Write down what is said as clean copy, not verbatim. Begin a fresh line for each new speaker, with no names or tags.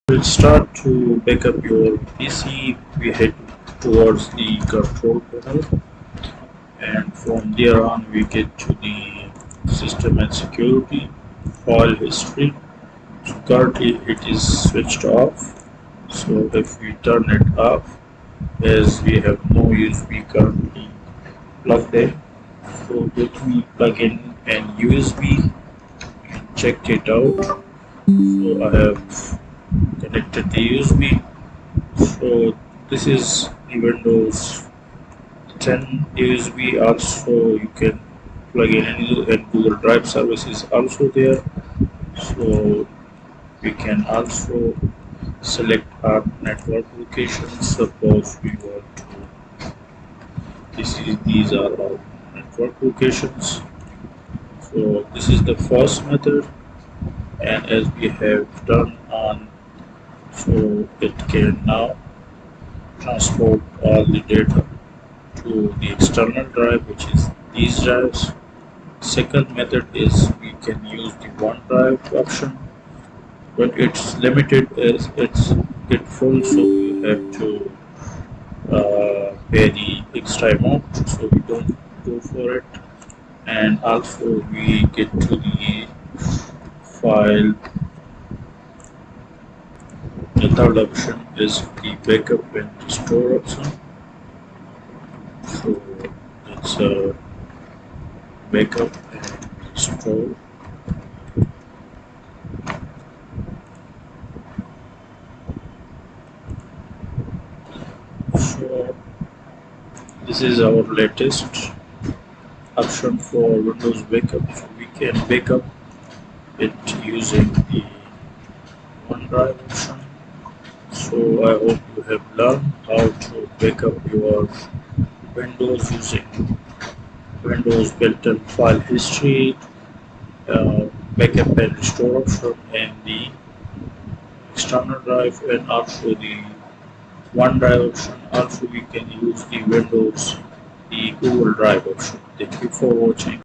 We'll start to back up your PC. We head towards the control panel, and from there on we get to the system and security, file history. So currently it is switched off. So if we turn it off, as we have no USB currently plugged in, so let me plug in an USB and check it out. So I have connected the USB. So this is the Windows 10 USB. Also you can plug in any, and Google Drive service is also there. So we can also select our network locations. Suppose we want to, these are our network locations. So this is the first method, and as we have done on, so it can now transport all the data to the external drive, which is these drives. Second method is we can use the OneDrive option, but it's limited as it's get full, so you have to pay the extra amount, so we don't go for it. And also we get to the file. The third option is the backup and restore option. So it's a backup and restore. So this is our latest option for Windows backup. So we can backup it using the OneDrive option. So I hope you have learned how to backup your Windows using Windows built-in file history, backup and restore option, and the external drive, and also the OneDrive option. Also we can use the Windows, the Google Drive option. Thank you for watching.